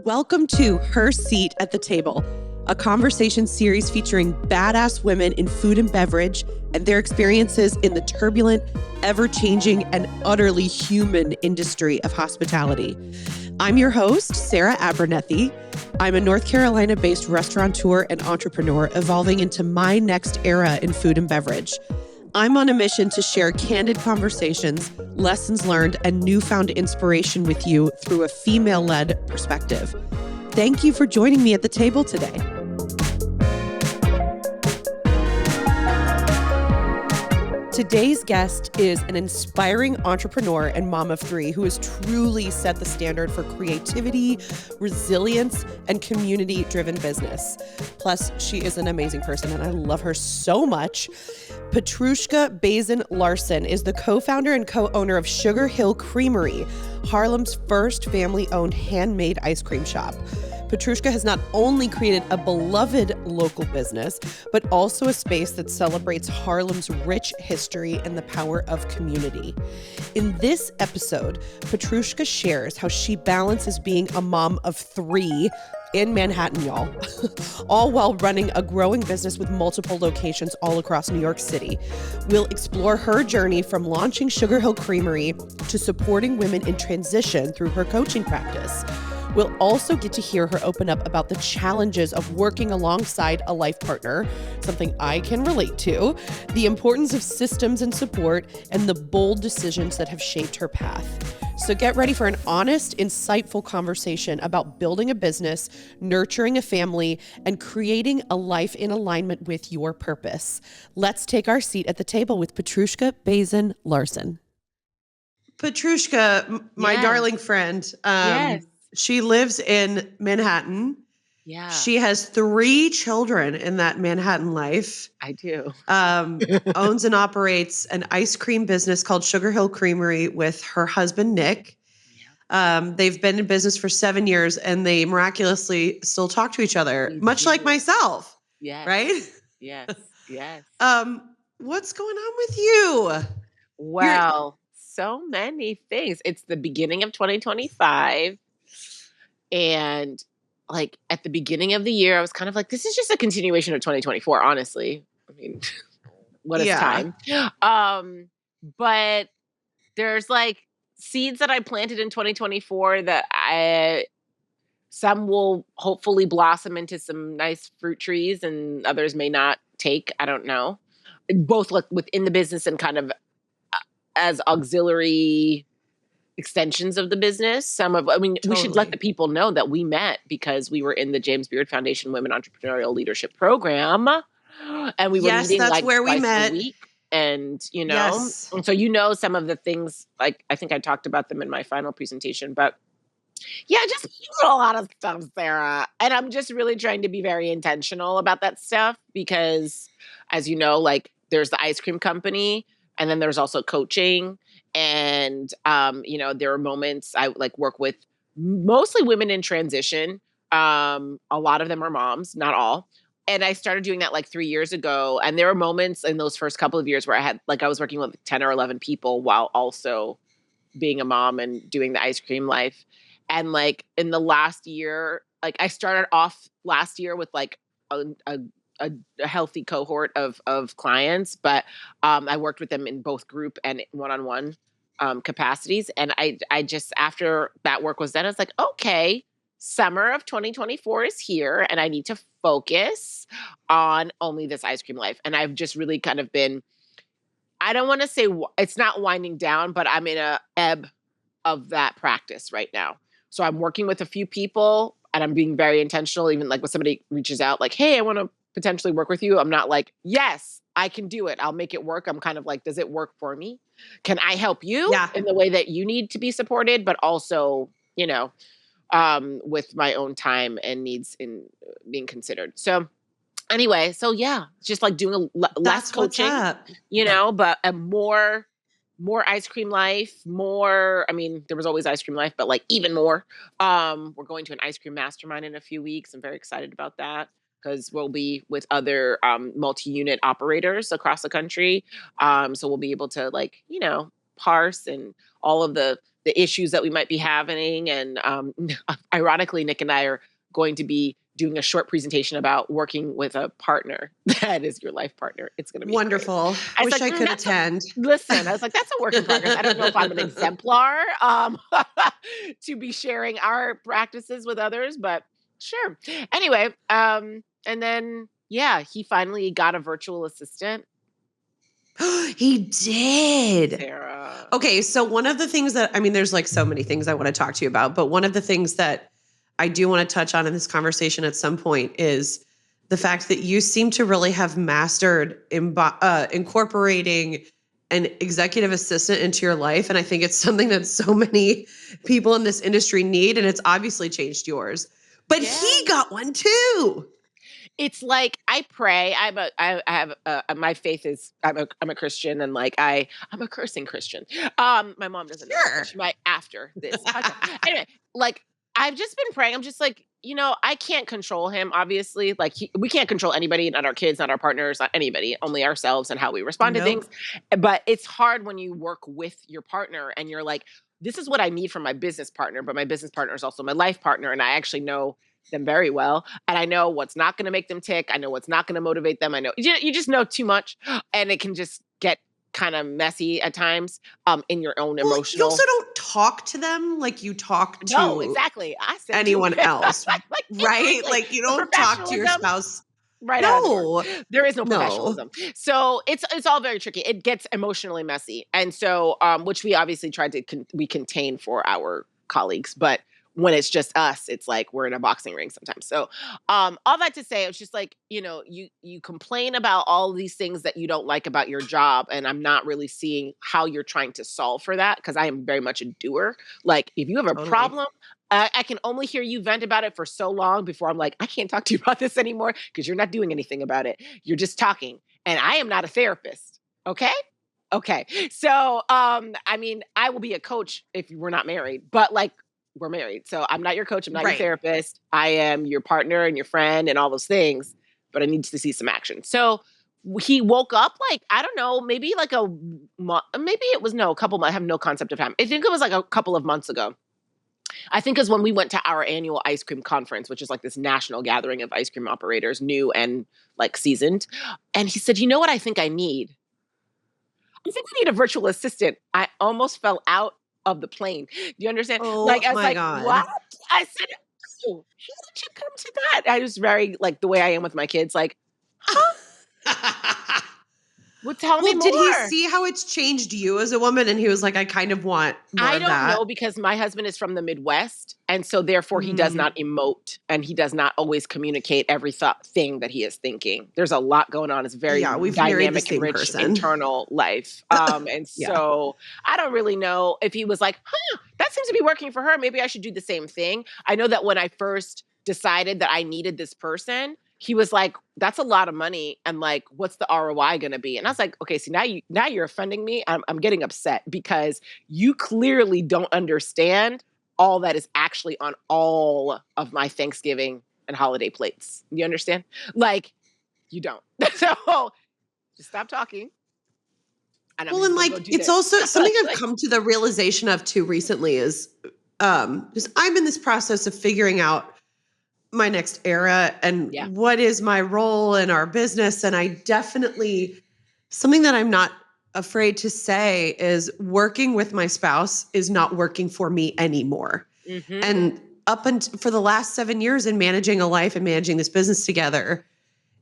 Welcome to Her Seat at the Table, a conversation series featuring badass women in food and beverage and their experiences in the turbulent, ever-changing, and utterly human industry of hospitality. I'm your host, Sara Abernethy. I'm a North Carolina-based restaurateur and entrepreneur evolving into my next era in food and beverage. I'm on a mission to share candid conversations, lessons learned, and newfound inspiration with you through a female-led perspective. Thank you for joining me at the table today. Today's guest is an inspiring entrepreneur and mom of three who has truly set the standard for creativity, resilience, and community-driven business. Plus, she is an amazing person, and I love her so much. Petrushka Bazin Larsen is the co-founder and co-owner of Sugar Hill Creamery, Harlem's first family-owned handmade ice cream shop. Petrushka has not only created a beloved local business, but also a space that celebrates Harlem's rich history and the power of community. In this episode, Petrushka shares how she balances being a mom of three in Manhattan, y'all, all while running a growing business with multiple locations all across New York City. We'll explore her journey from launching Sugar Hill Creamery to supporting women in transition through her coaching practice. We'll also get to hear her open up about the challenges of working alongside a life partner, something I can relate to, the importance of systems and support, and the bold decisions that have shaped her path. So get ready for an honest, insightful conversation about building a business, nurturing a family, and creating a life in alignment with your purpose. Let's take our seat at the table with Petrushka Bazin Larsen. Petrushka, my darling friend, Yes. she lives in Manhattan. Yeah. She has three children in that Manhattan life. I do. Owns and operates an ice cream business called Sugar Hill Creamery with her husband, Nick. They've been in business for 7 years and they miraculously still talk to each other, much like myself. Yes. Right? Yes. Yes. What's going on with you? Well, so many things. It's the beginning of 2025. And like at the beginning of the year, I was kind of like, this is just a continuation of 2024, honestly. I mean, what is time? But there's like seeds that I planted in 2024 that some will hopefully blossom into some nice fruit trees and others may not take. I don't know. Both like within the business and kind of as auxiliary extensions of the business. We should let the people know that we met because we were in the James Beard Foundation Women Entrepreneurial Leadership Program. And we were meeting that's like where we twice met. a week. And, and so some of the things, like I think I talked about them in my final presentation, but yeah, just a lot of stuff, Sarah. And I'm just really trying to be very intentional about that stuff because, as you know, like there's the ice cream company and then there's also coaching. And, there are moments I like work with mostly women in transition. A lot of them are moms, not all. And I started doing that like 3 years ago. And there were moments in those first couple of years where I was working with 10 or 11 people while also being a mom and doing the ice cream life. And like in the last year, like I started off last year with like a healthy cohort of clients, but I worked with them in both group and one-on-one capacities. And I just, after that work was done, I was like, okay, summer of 2024 is here and I need to focus on only this ice cream life. And I've just really kind of been, I don't want to say it's not winding down, but I'm in a ebb of that practice right now. So I'm working with a few people and I'm being very intentional, even like when somebody reaches out like, hey, I want to potentially work with you. I'm not like, yes, I can do it. I'll make it work. I'm kind of like, does it work for me? Can I help you in the way that you need to be supported, but also, with my own time and needs in being considered. So anyway, just like doing less coaching, but a more ice cream life, there was always ice cream life, but like even more. We're going to an ice cream mastermind in a few weeks. I'm very excited about that because we'll be with other multi-unit operators across the country. So we'll be able to parse and all of the issues that we might be having. And ironically, Nick and I are going to be doing a short presentation about working with a partner that is your life partner. It's going to be wonderful. Great. I wish I could attend. Listen, I was like, that's a work in progress. I don't know if I'm an exemplar to be sharing our practices with others, but sure. Anyway, and then, yeah, he finally got a virtual assistant. He did. Sarah. Okay, so one of the things that, I mean, there's like so many things I want to talk to you about, but one of the things that I do want to touch on in this conversation at some point is the fact that you seem to really have mastered incorporating an executive assistant into your life. And I think it's something that so many people in this industry need, and it's obviously changed yours. But he got one too. It's like I pray. My faith is I'm a Christian, and like I'm a cursing Christian. My mom doesn't know. She might after this podcast. Anyway, like I've just been praying. I'm just like, I can't control him. Obviously, like we can't control anybody, not our kids, not our partners, not anybody, only ourselves and how we respond to things. But it's hard when you work with your partner and you're like, this is what I need from my business partner, but my business partner is also my life partner, and I actually know them very well. And I know what's not going to make them tick. I know what's not going to motivate them. I know you just know too much, and it can just get kind of messy at times in your own emotional. You also don't talk to them like you talk to exactly. I said anyone else, right? Exactly. Like you don't talk to your spouse. Right. No, there is no professionalism. So it's all very tricky. It gets emotionally messy. And so, which we obviously tried to we contain for our colleagues, but when it's just us, it's like we're in a boxing ring sometimes. So all that to say, it's just like, you complain about all these things that you don't like about your job. And I'm not really seeing how you're trying to solve for that, because I am very much a doer. Like if you have a problem, I can only hear you vent about it for so long before I'm like, I can't talk to you about this anymore because you're not doing anything about it. You're just talking. And I am not a therapist. Okay. So, I mean, I will be a coach if we're not married, but like, we're married. So I'm not your coach. I'm not your therapist. I am your partner and your friend and all those things, but I need to see some action. So he woke up like, I don't know, maybe like a couple months. I have no concept of time. I think it was like a couple of months ago. I think is when we went to our annual ice cream conference, which is like this national gathering of ice cream operators, new and like seasoned. And he said, you know what I think I need? I think I need a virtual assistant. I almost fell out of the plane. Do you understand? Oh, like I was like, God. What? I said, oh, how did you come to that? I was very like the way I am with my kids, like, huh? Well, tell me more. Did he see how it's changed you as a woman? And he was like, I kind of want more of that. I don't know, because my husband is from the Midwest. And so therefore he does not emote, and he does not always communicate every thing that he is thinking. There's a lot going on. It's very dynamic and rich internal life. And so I don't really know if he was like, that seems to be working for her. Maybe I should do the same thing. I know that when I first decided that I needed this person, he was like, that's a lot of money. And like, what's the ROI going to be? And I was like, okay, see, now you're offending me. I'm getting upset because you clearly don't understand all that is actually on all of my Thanksgiving and holiday plates. You understand? Like, you don't. So just stop talking. And like, it's also something I've come to the realization of too recently is just I'm in this process of figuring out my next era and what is my role in our business. And I definitely, something that I'm not afraid to say is working with my spouse is not working for me anymore. Mm-hmm. And for the last 7 years in managing a life and managing this business together,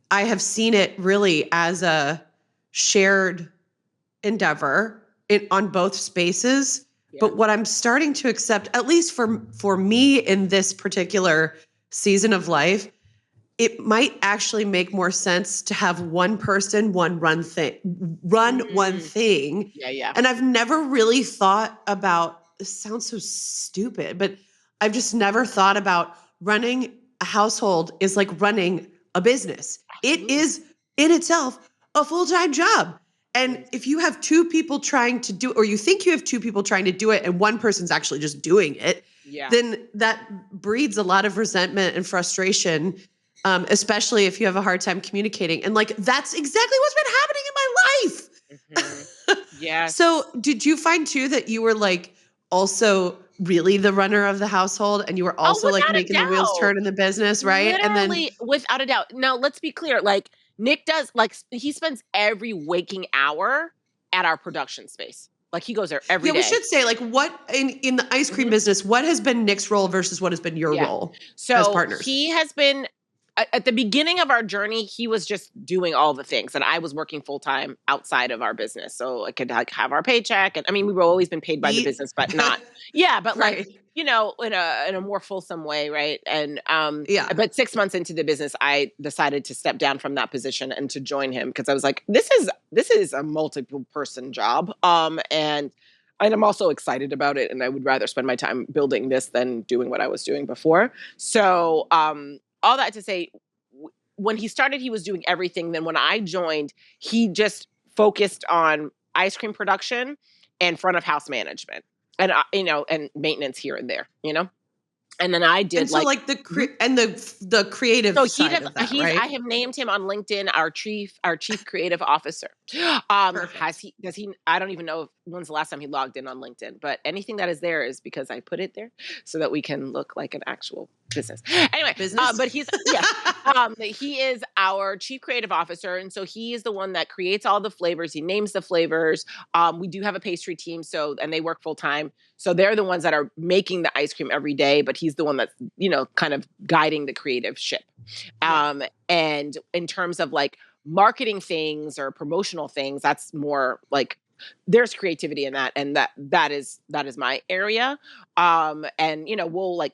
I have seen it really as a shared endeavor on both spaces. Yeah. But what I'm starting to accept, at least for me in this particular season of life, it might actually make more sense to have one person, one one thing. Yeah. And I've never really thought about, this sounds so stupid, but I've just never thought about running a household is like running a business. Absolutely. It is in itself a full-time job. And if you have two people trying to do, or you think you have two people trying to do it and one person's actually just doing it, then that breeds a lot of resentment and frustration, especially if you have a hard time communicating. And like, that's exactly what's been happening in my life. Mm-hmm. Yes. So did you find too that you were like also really the runner of the household and you were also like Without a making the wheels doubt. turn in the business, right? And then Literally, without a doubt. Now, let's be clear. Like, Nick does, like, he spends every waking hour at our production space. Like, he goes there every yeah, we day. should say like what in the ice cream business, what has been Nick's role versus what has been your role as So partners? he has been at the beginning of our journey, he was just doing all the things, and I was working full time outside of our business, so I could like have our paycheck. And I mean, we've always been paid by the Eat. business, but not, but like Right. in a more fulsome way, right? And Yeah. but 6 months into the business, I decided to step down from that position and to join him because I was like, this is a multiple person job, and I'm also excited about it, and I would rather spend my time building this than doing what I was doing before. So, all that to say, when he started, he was doing everything. Then when I joined, he just focused on ice cream production and front of house management, and and maintenance here and there, And then I did And so like and the creative so side of that, right? I have named him on LinkedIn our chief creative officer. Has Perfect. he does he I don't even know when's the last time he logged in on LinkedIn, but anything that is there is because I put it there so that we can look like an actual business. Anyway, Business? but he is our chief creative officer, and so he is the one that creates all the flavors. He names the flavors. We do have a pastry team, and they work full time. So they're the ones that are making the ice cream every day, but he's the one that's, kind of guiding the creative ship. Right. And in terms of like marketing things or promotional things, that's more like there's creativity in that. And that is my area. And we'll like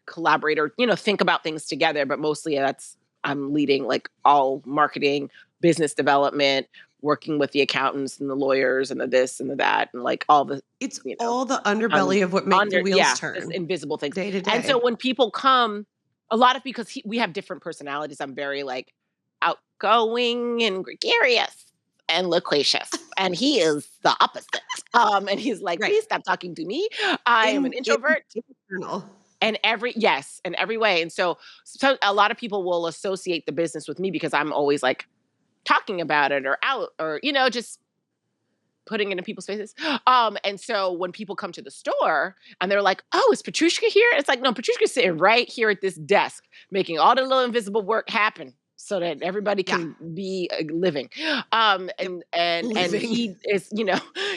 collaborate or, think about things together, but mostly I'm leading like all marketing, business development, working with the accountants and the lawyers and the this and the that and like all the It's all the underbelly of what makes the wheels turn just invisible things. day to And so day. when people come, a lot of because we have different personalities. I'm very like outgoing and gregarious and loquacious, and he is the opposite. And he's like, Right. please stop talking to me. I am an introvert. Internal. And in every way. And so a lot of people will associate the business with me because I'm always like talking about it or out or, just putting it in people's faces. And so when people come to the store and they're like, oh, is Petrushka here? It's like, no, Petrushka's sitting right here at this desk, making all the little invisible work happen so that everybody can be living. And he is,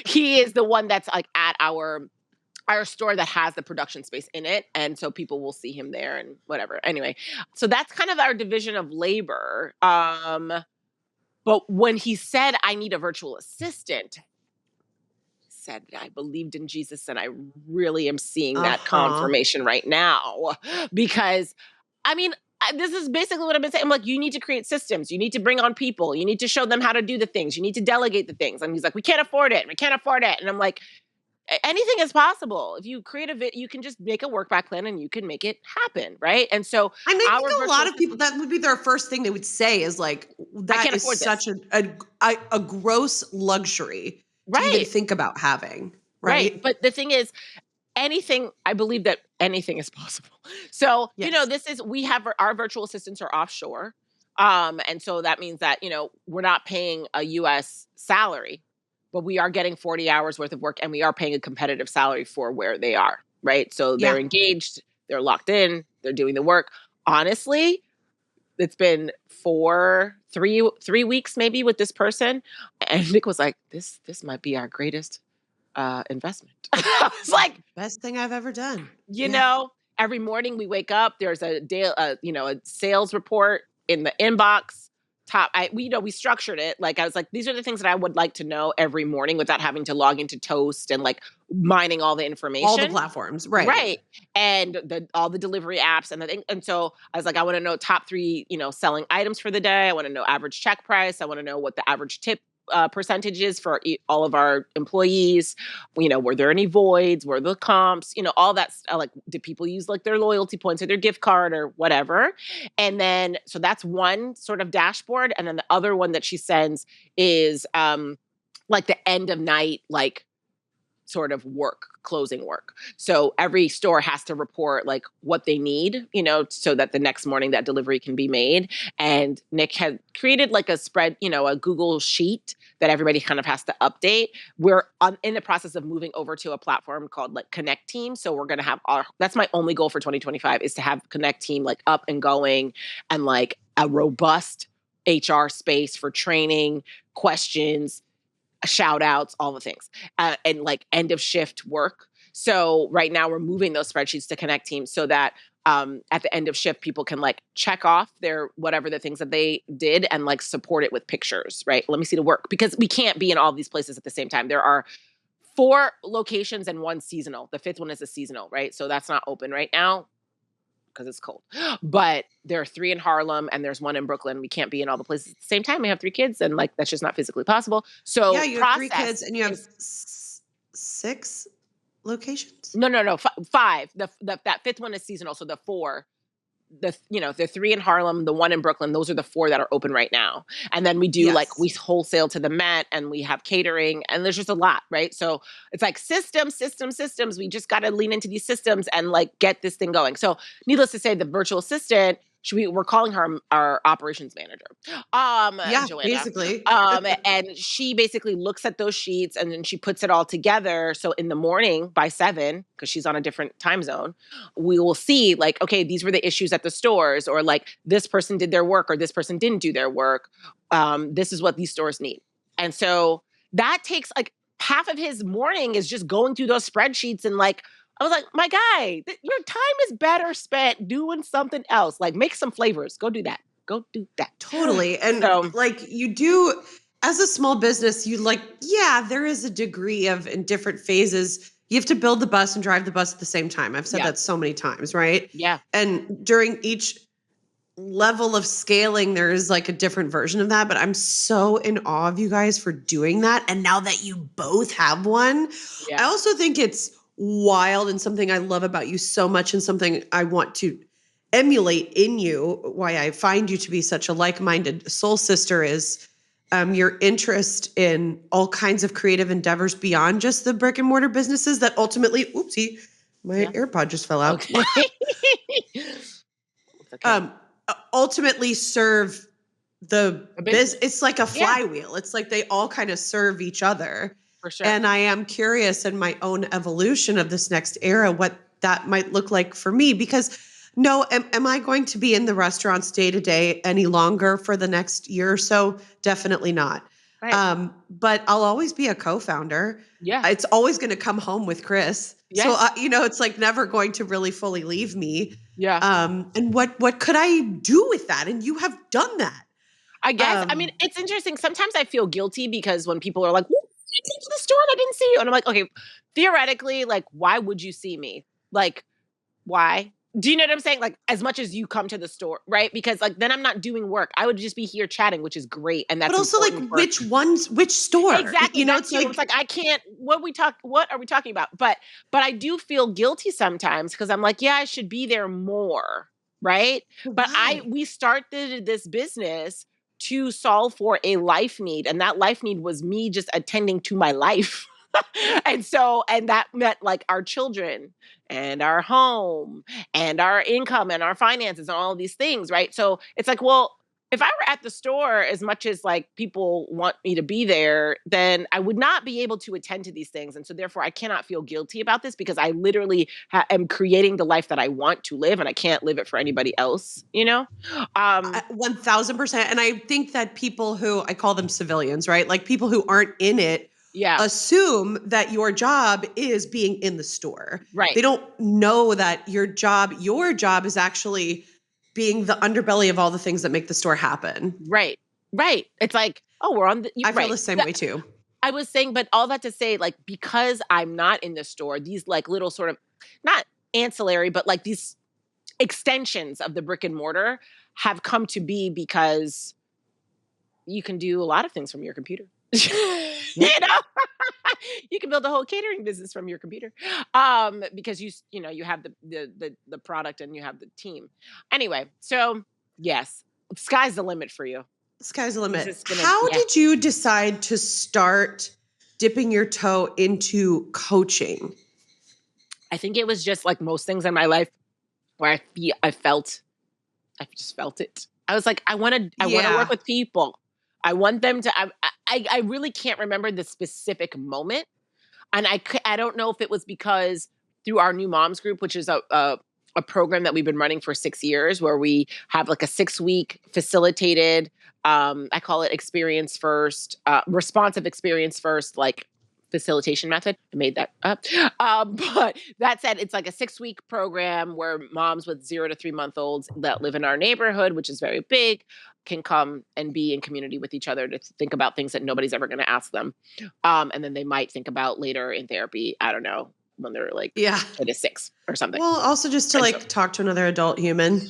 he is the one that's like at our store that has the production space in it. And so people will see him there and whatever. Anyway, so that's kind of our division of labor. But when he said, I need a virtual assistant, said I believed in Jesus, and I really am seeing that confirmation right now. Because, I mean, this is basically what I've been saying. I'm like, you need to create systems. You need to bring on people. You need to show them how to do the things. You need to delegate the things. And he's like, we can't afford it. We can't afford it. And I'm like, anything is possible. If you create you can just make a work back plan and you can make it happen, right? And so I mean, I think a lot of people, that would be their first thing they would say is like, that is such a gross luxury to even think about having, right? But the thing is, I believe that anything is possible. So, we have our virtual assistants are offshore. And so that means that, we're not paying a US salary, but we are getting 40 hours worth of work and we are paying a competitive salary for where they are, right? So they're engaged, they're locked in, they're doing the work. Honestly, it's been 3 weeks maybe with this person. And Nick was like, this might be our greatest investment. I was like, best thing I've ever done. Every morning we wake up, there's a sales report in the inbox. We structured it. Like I was like, these are the things that I would like to know every morning without having to log into Toast and like mining all the information. All the platforms, right? Right. And all the delivery apps and the thing. And so I was like, I want to know top 3, selling items for the day. I want to know average check price. I want to know what the average tip percentages for all of our employees. Were there any voids? Were the comps? All that. Like, did people use like their loyalty points or their gift card or whatever? And then, so that's one sort of dashboard. And then the other one that she sends is like the end of night, like sort of work closing work. So every store has to report like what they need, so that the next morning that delivery can be made. And Nick had created like a spread, a Google sheet that everybody kind of has to update. We're in the process of moving over to a platform called like Connect Team. So we're going to have that's my only goal for 2025 is to have Connect Team like up and going and like a robust HR space for training, questions, shout outs, all the things, and like end of shift work. So right now we're moving those spreadsheets to Connect Team so that at the end of shift, people can like check off their whatever the things that they did and like support it with pictures, right? Let me see the work, because we can't be in all these places at the same time. There are 4 locations and 1 seasonal. The 5th one is a seasonal, right? So that's not open right now because it's cold. But there are 3 in Harlem and there's 1 in Brooklyn. We can't be in all the places at the same time. We have 3 kids and like that's just not physically possible. So yeah, you have 3 kids and you have 6 locations? No, 5. That 5th one is seasonal. So the 4, the 3 in Harlem, the 1 in Brooklyn, those are the 4 that are open right now. And then we do like, we wholesale to the Met and we have catering and there's just a lot, right? So it's like systems. We just got to lean into these systems and like get this thing going. So needless to say, the virtual assistant, we're calling her our operations manager. Yeah, Joanna. basically. And she basically looks at those sheets and then she puts it all together. So in the morning by 7, because she's on a different time zone, we will see like, okay, these were the issues at the stores, or like this person did their work or this person didn't do their work. This is what these stores need. And so that takes like half of his morning is just going through those spreadsheets and like, I was like, my guy, your time is better spent doing something else. Like make some flavors. Go do that. Totally. And like you do as a small business, you like, yeah, there is a degree of in different phases. You have to build the bus and drive the bus at the same time. I've said that so many times, right? Yeah. And during each level of scaling, there is like a different version of that. But I'm so in awe of you guys for doing that. And now that you both have one, I also think it's wild and something I love about you so much and something I want to emulate in you, why I find you to be such a like-minded soul sister is your interest in all kinds of creative endeavors beyond just the brick and mortar businesses that ultimately, oopsie, my AirPod just fell out. Okay. Ultimately serve the business. It's like a flywheel. It's like they all kind of serve each other. For sure. And I am curious in my own evolution of this next era, what that might look like for me, because am I going to be in the restaurants day to day any longer for the next year or so? Definitely not. Right. But I'll always be a co-founder. Yeah. It's always going to come home with Chris. Yes. So, it's like never going to really fully leave me. Yeah. And what could I do with that? And you have done that. I guess. I mean, it's interesting. Sometimes I feel guilty because when people are like, I came to the store and I didn't see you. And I'm like, okay, theoretically, like, why would you see me? Like, why? Do you know what I'm saying? Like, as much as you come to the store, right? Because like, then I'm not doing work. I would just be here chatting, which is great. And that's, but also like which store? Exactly. It's like, I can't, what are we talking about? But I do feel guilty sometimes because I'm like, yeah, I should be there more. Right. But we started this business to solve for a life need. And that life need was me just attending to my life. and that meant like our children and our home and our income and our finances and all of these things. Right. So it's like, well, if I were at the store as much as like people want me to be there, then I would not be able to attend to these things. And so therefore I cannot feel guilty about this because I literally am creating the life that I want to live and I can't live it for anybody else, 1000%. And I think that people who, I call them civilians, right? Like people who aren't in it, assume that your job is being in the store. Right. They don't know that your job is actually being the underbelly of all the things that make the store happen. Right. It's like, oh, we're on the... I feel the same way too. I was saying, but all that to say, like, because I'm not in the store, these like little sort of, not ancillary, but like these extensions of the brick and mortar have come to be because you can do a lot of things from your computer. You can build a whole catering business from your computer because you have the product and you have the team. Anyway, so yes, sky's the limit for you. Sky's the limit. How did you decide to start dipping your toe into coaching? I think it was just like most things in my life where I just felt it. I was like, I want to work with people. I want them to, I really can't remember the specific moment. And I don't know if it was because through our new moms group, which is a program that we've been running for 6 years, where we have like a 6-week facilitated, I call it experience first, responsive experience first, like facilitation method. I made that up. But that said, it's like a 6-week program where moms with 0 to 3-month-olds that live in our neighborhood, which is very big, can come and be in community with each other to think about things that nobody's ever going to ask them. And then they might think about later in therapy, I don't know, when they're like 2 to 6 or something. Well, also just to talk to another adult human.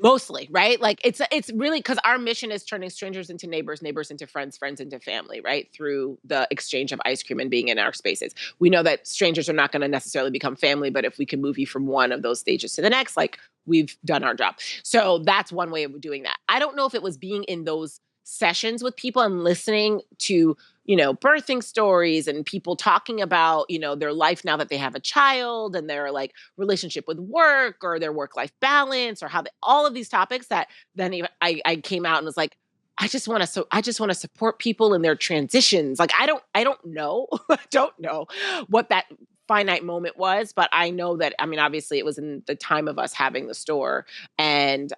Mostly, right? Like it's really because our mission is turning strangers into neighbors, neighbors into friends, friends into family, right? Through the exchange of ice cream and being in our spaces. We know that strangers are not going to necessarily become family, but if we can move you from one of those stages to the next, like we've done our job. So that's one way of doing that. I don't know if it was being in those sessions with people and listening to, birthing stories and people talking about, their life now that they have a child and their like relationship with work or their work-life balance or all of these topics that then I came out and was like, I just want to support people in their transitions. Like, I don't know. I don't know what that finite moment was, but I know that, obviously it was in the time of us having the store and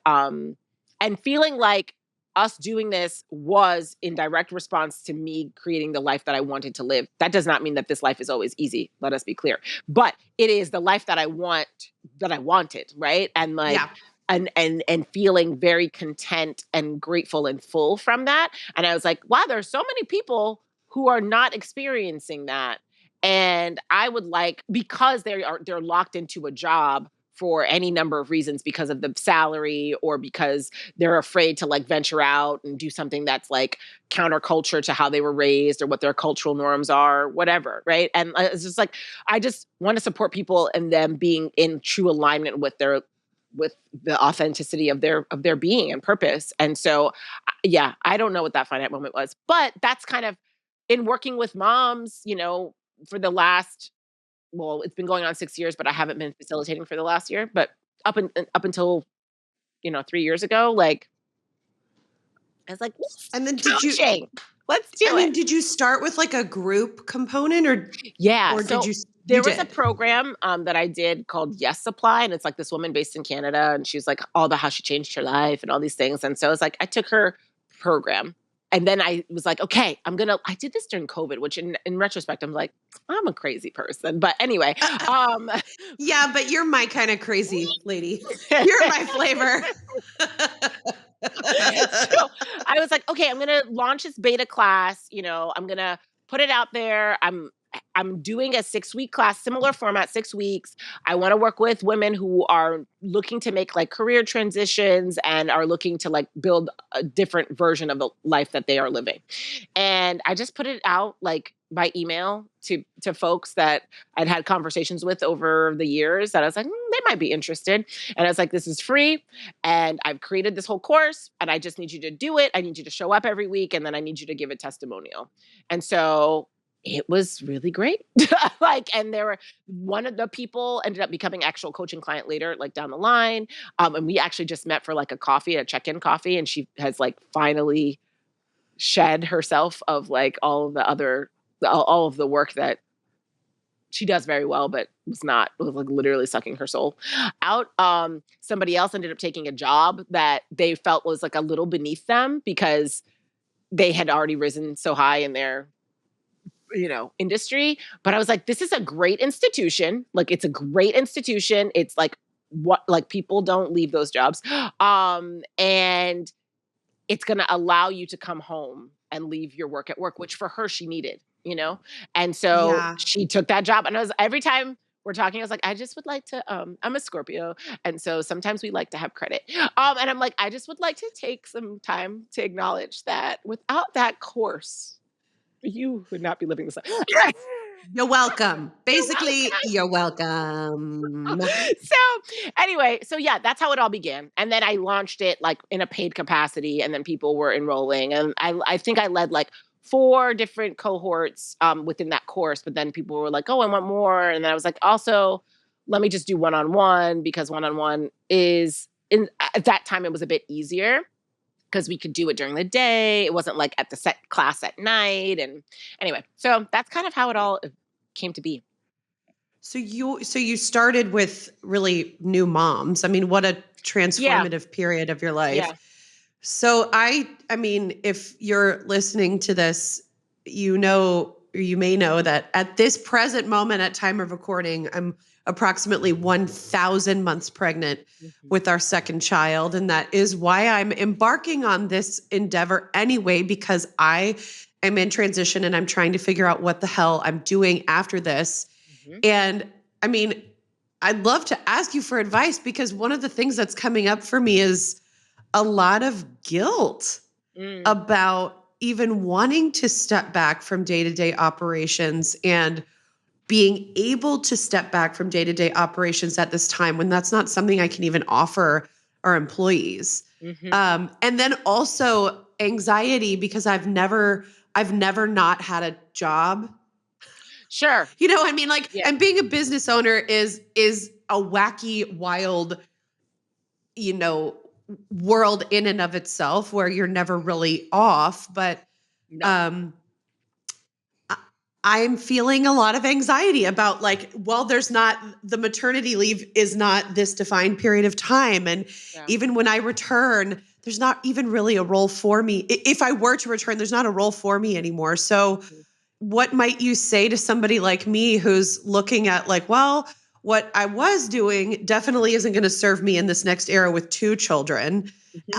feeling like us doing this was in direct response to me creating the life that I wanted to live. That does not mean that this life is always easy. Let us be clear, but it is the life that I wanted. Right. And like, and feeling very content and grateful and full from that. And I was like, wow, there's so many people who are not experiencing that. And I would like, because they're locked into a job for any number of reasons, because of the salary or because they're afraid to like venture out and do something that's like counterculture to how they were raised or what their cultural norms are, whatever. Right. And it's just like, I just want to support people and them being in true alignment with the authenticity of their being and purpose. And so, yeah, I don't know what that finite moment was, but that's kind of in working with moms, for the last, well, it's been going on 6 years, but I haven't been facilitating for the last year. But up until 3 years ago, like I was like, and then let's do it. Did you start with like a group component or did you? There was a program that I did called Yes Supply, and it's like this woman based in Canada, and she's like all about how she changed her life and all these things. And so I was like, I took her program. And then I was like, okay, I did this during COVID, which in retrospect, I'm like, I'm a crazy person. But anyway. Yeah, but you're my kind of crazy lady. You're my flavor. So I was like, okay, I'm going to launch this beta class. I'm going to put it out there. I'm doing a 6-week class, similar format, 6 weeks. I want to work with women who are looking to make like career transitions and are looking to like build a different version of the life that they are living. And I just put it out like by email to folks that I'd had conversations with over the years that I was like, they might be interested. And I was like, this is free. And I've created this whole course and I just need you to do it. I need you to show up every week. And then I need you to give a testimonial. And so it was really great. And there were one of the people ended up becoming actual coaching client later, like down the line. And we actually just met for like a check-in coffee. And she has like finally shed herself of like all of the work that she does very well, but was like literally sucking her soul out. Somebody else ended up taking a job that they felt was like a little beneath them because they had already risen so high in their industry. But I was like, this is a great institution. Like, it's a great institution. It's like people don't leave those jobs. And it's going to allow you to come home and leave your work at work, which for her, she needed, And so she took that job. And every time we're talking, I was like, I just would like to, I'm a Scorpio. And so sometimes we like to have credit. And I'm like, I just would like to take some time to acknowledge that without that course, you would not be living this life. You're welcome. Basically, you're welcome. So anyway, yeah, that's how it all began. And then I launched it like in a paid capacity and then people were enrolling. And I think I led like 4 different cohorts within that course, but then people were like, oh, I want more. And then I was like, also, let me just do one-on-one, because one-on-one at that time it was a bit easier because we could do it during the day. It wasn't like at the set class at night. And anyway, so that's kind of how it all came to be. So you started with really new moms. I mean, what a transformative period of your life. Yeah. So I mean, if you're listening to this, you know, or you may know that at this present moment at time of recording, I'm approximately 1,000 months pregnant with our second child. And that is why I'm embarking on this endeavor anyway, because I am in transition and I'm trying to figure out what the hell I'm doing after this. And I mean, I'd love to ask you for advice, because one of the things that's coming up for me is a lot of guilt about even wanting to step back from day-to-day operations and being able to step back from day-to-day operations at this time when that's not something I can even offer our employees. And then also anxiety, because I've never not had a job. Sure. You know, I mean, like, and being a business owner is a wacky, wild, you know, world in and of itself, where you're never really off. But I'm feeling a lot of anxiety about, like, well, there's not, the maternity leave is not this defined period of time. And even when I return, there's not even really a role for me. If I were to return, there's not a role for me anymore. So what might you say to somebody like me who's looking at, like, well, what I was doing definitely isn't going to serve me in this next era with 2 children.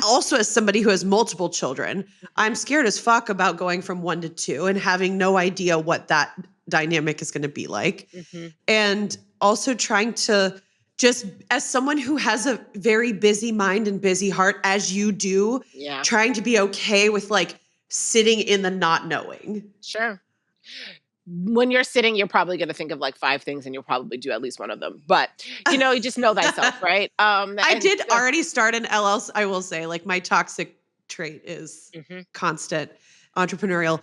Also, as somebody who has multiple children, I'm scared as fuck about going from 1 to 2 and having no idea what that dynamic is going to be like. And also trying to, just as someone who has a very busy mind and busy heart, as you do, trying to be okay with, like, sitting in the not knowing. Sure. When you're sitting, you're probably going to think of like 5 things, and you'll probably do at least one of them. But, you know, you just know thyself, right? I did already start an LLC. I will say, like, my toxic trait is constant entrepreneurial,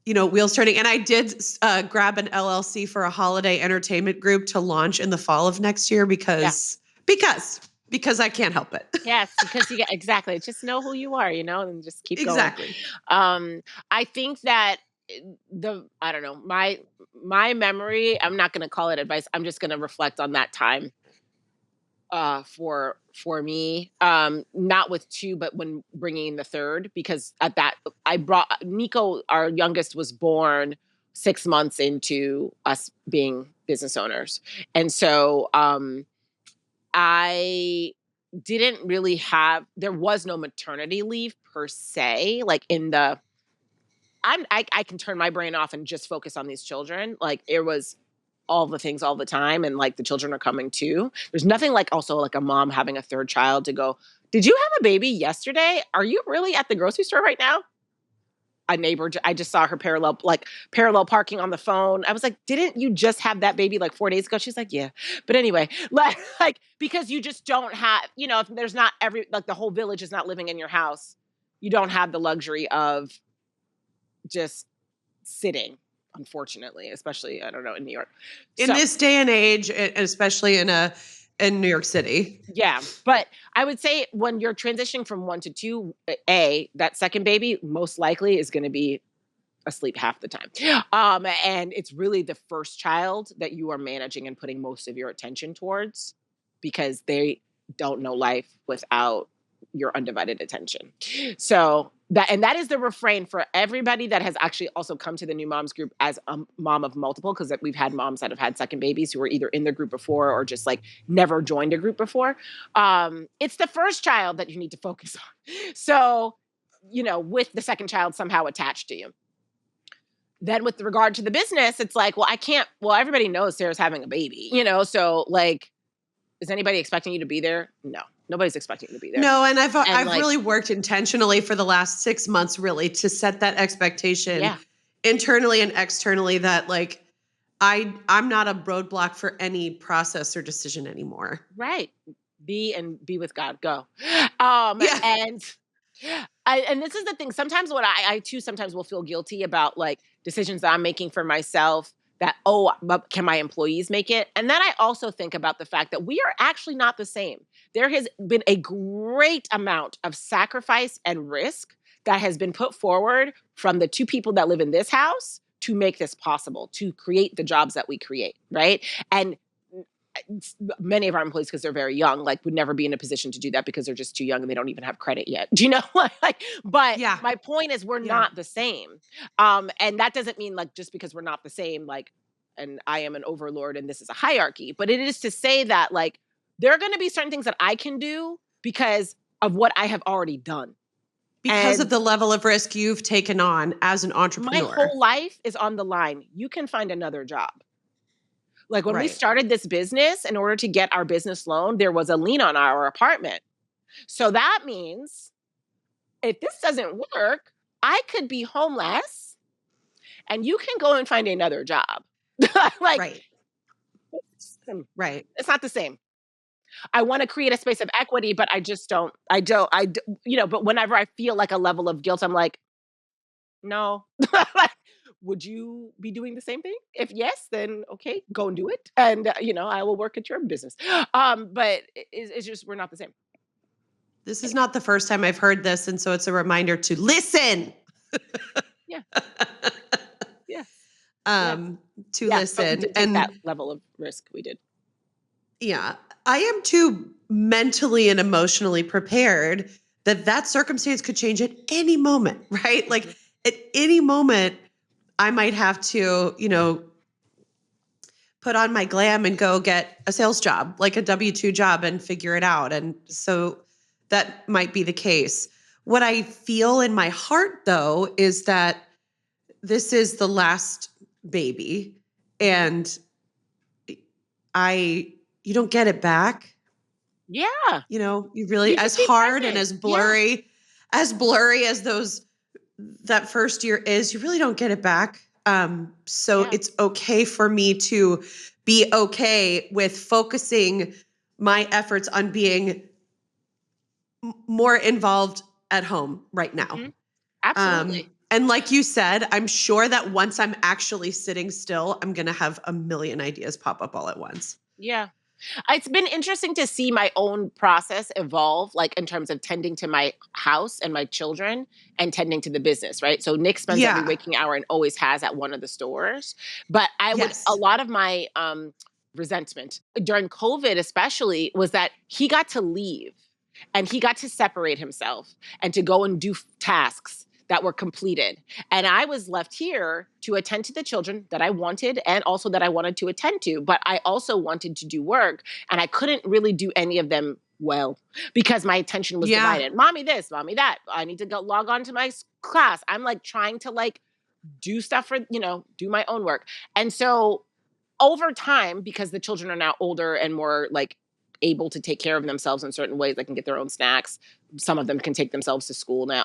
you know, wheels turning. And I did grab an LLC for a holiday entertainment group to launch in the fall of next year because I can't help it. Yes, because you exactly. Just know who you are, you know, and just keep going. Exactly. I think that I don't know, my memory, I'm not going to call it advice. I'm just going to reflect on that time for me, not with 2, but when bringing in the third, because at that, I brought Nico, our youngest, was born 6 months into us being business owners. And so I didn't really there was no maternity leave per se, like in the, I can turn my brain off and just focus on these children. Like, it was all the things all the time, and like the children are coming too. There's nothing like also like a mom having a third child to go, did you have a baby yesterday? Are you really at the grocery store right now? A neighbor, I just saw her parallel parking on the phone. I was like, didn't you just have that baby like 4 days ago? She's like, yeah. But anyway, like because you just don't have, you know, if there's not like the whole village is not living in your house, you don't have the luxury of just sitting, unfortunately, especially, I don't know, in New York. In this day and age, especially in New York City. Yeah. But I would say when you're transitioning from 1 to 2, that second baby most likely is going to be asleep half the time. And it's really the first child that you are managing and putting most of your attention towards, because they don't know life without your undivided attention. So that is the refrain for everybody that has actually also come to the New Moms group as a mom of multiple, because we've had moms that have had second babies who were either in the group before or just like never joined a group before. It's the first child that you need to focus on. So, you know, with the second child somehow attached to you. Then with regard to the business, it's like, well, everybody knows Sarah's having a baby, you know? So like, is anybody expecting you to be there? No. Nobody's expecting you to be there. No, and I've like, really worked intentionally for the last 6 months, really, to set that expectation internally and externally, that like I'm not a roadblock for any process or decision anymore. Right. Be with God. Go. And this is the thing. Sometimes what I too sometimes will feel guilty about, like decisions that I'm making for myself that, oh, but can my employees make it? And then I also think about the fact that we are actually not the same. There has been a great amount of sacrifice and risk that has been put forward from the two people that live in this house to make this possible, to create the jobs that we create, right? And many of our employees, because they're very young, like would never be in a position to do that because they're just too young and they don't even have credit yet. Do you know? But my point is we're not the same. And that doesn't mean like just because we're not the same, like, and I am an overlord and this is a hierarchy, but it is to say that like there are going to be certain things that I can do because of what I have already done. Because of the level of risk you've taken on as an entrepreneur. My whole life is on the line. You can find another job. Like when we started this business, in order to get our business loan, there was a lien on our apartment. So that means if this doesn't work, I could be homeless and you can go and find another job. Like, it's not the same. I want to create a space of equity, but I just don't, but whenever I feel like a level of guilt, I'm like, no. Would you be doing the same thing? If yes, then okay, go and do it. And, I will work at your business. But it's just, we're not the same. This is not the first time I've heard this. And so it's a reminder to listen. Yeah. To listen. To take that level of risk we did. Yeah. I am too mentally and emotionally prepared that circumstance could change at any moment, right? Like at any moment, I might have to, put on my glam and go get a sales job, like a W-2 job and figure it out. And so that might be the case. What I feel in my heart, though, is that this is the last baby and you don't get it back. Yeah. You really, as hard present. And as blurry as that first year is, you really don't get it back. So it's okay for me to be okay with focusing my efforts on being more involved at home right now. Mm-hmm. Absolutely. And like you said, I'm sure that once I'm actually sitting still, I'm going to have a million ideas pop up all at once. Yeah. It's been interesting to see my own process evolve, like in terms of tending to my house and my children and tending to the business, right? So Nick spends every waking hour and always has at one of the stores. But a lot of my resentment during COVID especially was that he got to leave and he got to separate himself and to go and do tasks that were completed. And I was left here to attend to the children that I wanted and also that I wanted to attend to. But I also wanted to do work and I couldn't really do any of them well because my attention was divided. Mommy this, mommy that. I need to go log on to my class. I'm like trying to like do stuff for, do my own work. And so over time, because the children are now older and more like able to take care of themselves in certain ways, they can get their own snacks. Some of them can take themselves to school now,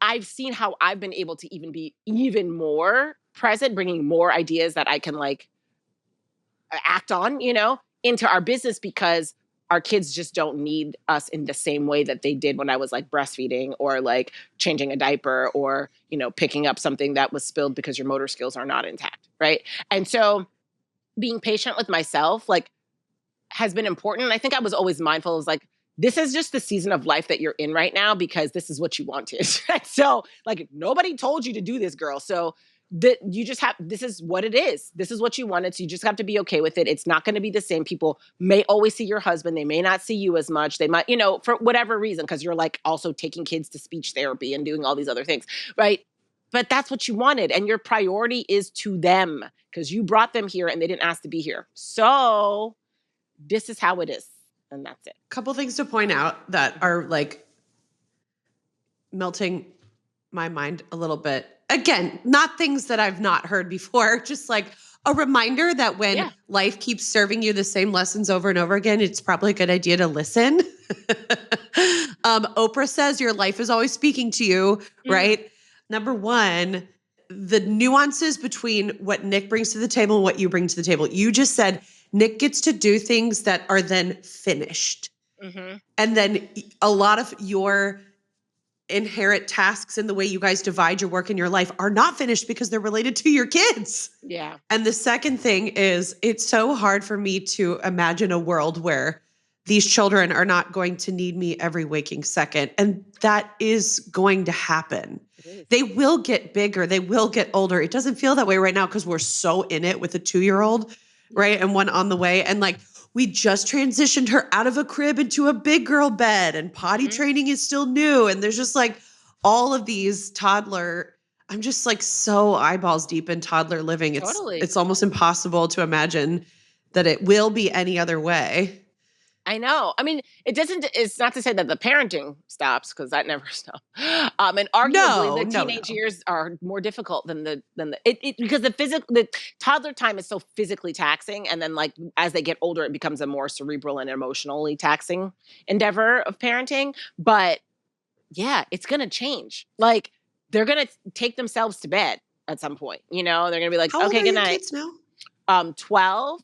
I've seen how I've been able to even be even more present, bringing more ideas that I can like act on, into our business because our kids just don't need us in the same way that they did when I was like breastfeeding or like changing a diaper or, picking up something that was spilled because your motor skills are not intact. Right. And so being patient with myself, like, has been important. I think I was always mindful of like, this is just the season of life that you're in right now because this is what you wanted. So like nobody told you to do this, girl. So you just this is what it is. This is what you wanted. So you just have to be okay with it. It's not going to be the same. People may always see your husband. They may not see you as much. They might, for whatever reason, because you're like also taking kids to speech therapy and doing all these other things. Right. But that's what you wanted. And your priority is to them because you brought them here and they didn't ask to be here. So this is how it is. And that's it. A couple things to point out that are like melting my mind a little bit. Again, not things that I've not heard before, just like a reminder that when life keeps serving you the same lessons over and over again, it's probably a good idea to listen. Oprah says your life is always speaking to you, right? Number one, the nuances between what Nick brings to the table and what you bring to the table. You just said Nick gets to do things that are then finished. Mm-hmm. And then a lot of your inherent tasks in the way you guys divide your work and your life are not finished because they're related to your kids. Yeah. And the second thing is, it's so hard for me to imagine a world where these children are not going to need me every waking second. And that is going to happen. They will get bigger. They will get older. It doesn't feel that way right now because we're so in it with a 2-year-old, right? And one on the way. And like, we just transitioned her out of a crib into a big girl bed, and potty training is still new. And there's just like all of these I'm just like so eyeballs deep in toddler living. It's almost impossible to imagine that it will be any other way. I know. I mean, it's not to say that the parenting stops, because that never stops. And arguably the teenage years are more difficult than because the toddler time is so physically taxing. And then like, as they get older, it becomes a more cerebral and emotionally taxing endeavor of parenting. But yeah, it's going to change. Like, they're going to take themselves to bed at some point. You know, they're going to be like, okay, good night. Kids now? 12.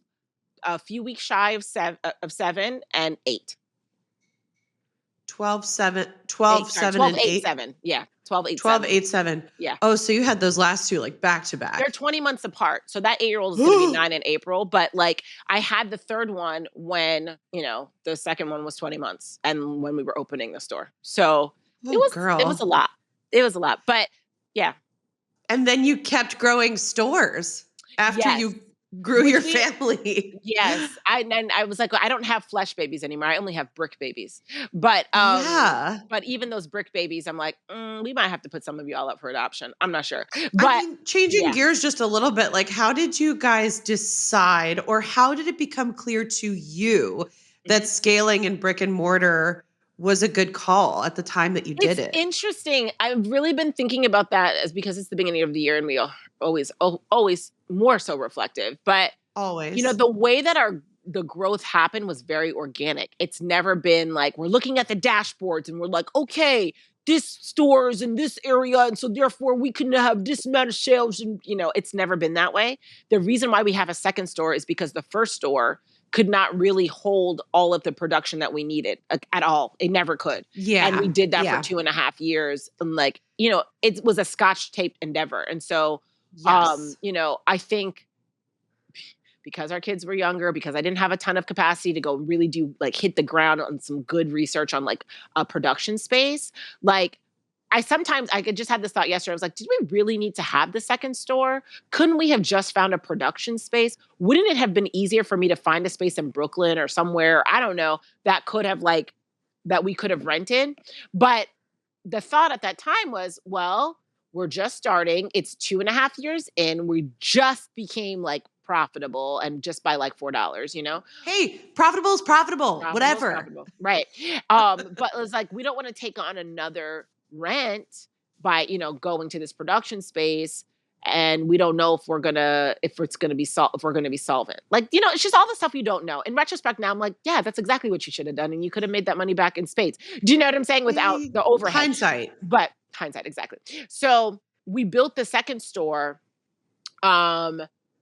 A few weeks shy of 7 and 8. 12, 7, 12, 7, and 8. 7. Yeah. 12, 8, 12, 7. 8, 7. Yeah. Oh, so you had those last two like back to back. They're 20 months apart. So that 8-year-old is going to be 9 in April. But like, I had the third one when, the second one was 20 months and when we were opening the store. So it was a lot. It was a lot. But yeah. And then you kept growing stores after you grew your family. Yes. I was like, I don't have flesh babies anymore. I only have brick babies. But but even those brick babies, I'm like, we might have to put some of you all up for adoption. I'm not sure. But changing gears just a little bit, like, how did you guys decide, or how did it become clear to you that scaling in brick and mortar was a good call at the time that you did it? It's interesting. I've really been thinking about that because it's the beginning of the year and we are always more so reflective. But always, the way that the growth happened was very organic. It's never been like we're looking at the dashboards and we're like, okay, this store is in this area, and so therefore we can have this amount of sales. And it's never been that way. The reason why we have a second store is because the first store could not really hold all of the production that we needed at all. It never could. Yeah. And we did that for 2.5 years. And like, it was a scotch taped endeavor. And so, I think because our kids were younger, because I didn't have a ton of capacity to go really do like hit the ground on some good research on like a production space, like I just had this thought yesterday. I was like, did we really need to have the second store? Couldn't we have just found a production space? Wouldn't it have been easier for me to find a space in Brooklyn or somewhere, I don't know, that we could have rented? But the thought at that time was, well, we're just starting. It's 2.5 years in. We just became like profitable, and just by like $4, Hey, profitable is profitable. Whatever. Profitable. Right. But it was like, we don't want to take on another rent by going to this production space, and we don't know if we're gonna be solvent. Like, it's just all the stuff you don't know. In retrospect now, I'm like, yeah, that's exactly what you should have done, and you could have made that money back in spades. Do you know what I'm saying? Without the overhead. Hindsight. But hindsight, exactly. So we built the second store.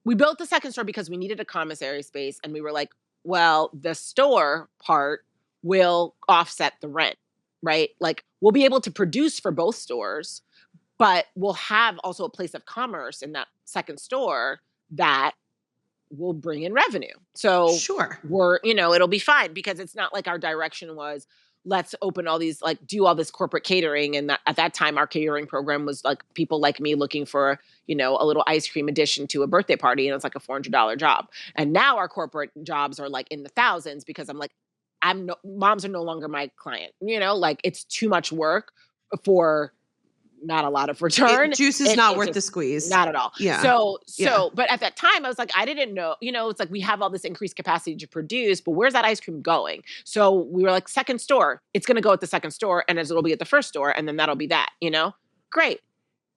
Because we needed a commissary space, and we were like, well, the store part will offset the rent. Right? Like, we'll be able to produce for both stores, but we'll have also a place of commerce in that second store that will bring in revenue. So sure, it'll be fine, because it's not like our direction was, let's open all these, like, do all this corporate catering. And at that time, our catering program was like people like me looking for, a little ice cream addition to a birthday party. And it's like a $400 job. And now our corporate jobs are like in the thousands, because I'm like, moms are no longer my client, like, it's too much work for not a lot of return. Juice is not worth the squeeze. Not at all. Yeah. But at that time I was like, I didn't know, it's like we have all this increased capacity to produce, but where's that ice cream going? So we were like, second store, it's going to go at the second store, and it'll be at the first store, and then that'll be that, great.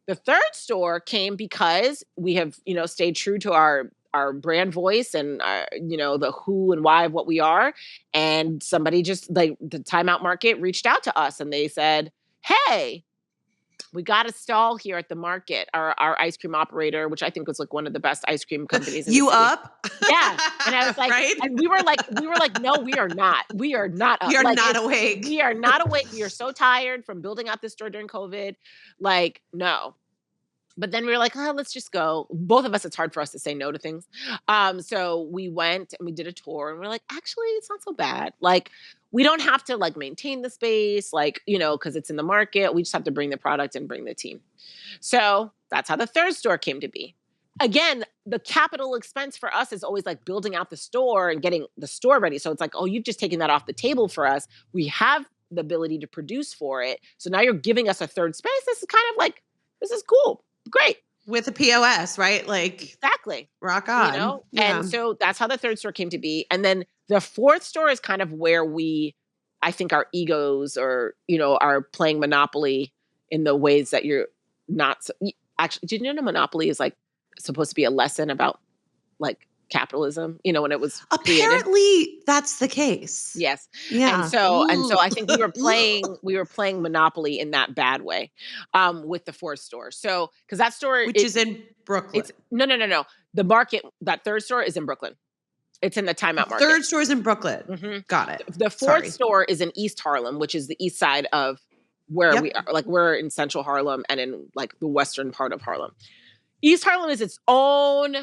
The third store came because we have, stayed true to our brand voice and the who and why of what we are. And somebody just, like, the Timeout Market reached out to us, and they said, hey, we got a stall here at the market. Our ice cream operator, which I think was like one of the best ice cream companies in the city. Up? Yeah. And I was like, right? And we were like, no, we are not. We are not up. We are like, not awake. We are not awake. We are so tired from building out this store during COVID. Like, no. But then we were like, let's just go. Both of us, it's hard for us to say no to things. So we went and we did a tour and we're like, actually, it's not so bad. Like, we don't have to like maintain the space, like, because it's in the market. We just have to bring the product and bring the team. So that's how the third store came to be. Again, the capital expense for us is always like building out the store and getting the store ready. So it's like, you've just taken that off the table for us. We have the ability to produce for it. So now you're giving us a third space. This is kind of like, this is cool. Great. With a POS, right? Like exactly. Rock on. Yeah. And so that's how the third store came to be. And then the fourth store is kind of where I think our egos are playing Monopoly in the ways that you're not. Actually, did you know Monopoly is like supposed to be a lesson about like capitalism, when it was apparently created. That's the case. Yes. Yeah. And so I think we were playing Monopoly in that bad way, with the fourth store. So, cause that store, which is in Brooklyn. No. The market, that third store is in Brooklyn. It's in the Time Out Market. Third store is in Brooklyn. Mm-hmm. Got it. The fourth store is in East Harlem, which is the east side of where we are. Like we're in Central Harlem and in like the western part of Harlem. East Harlem is its own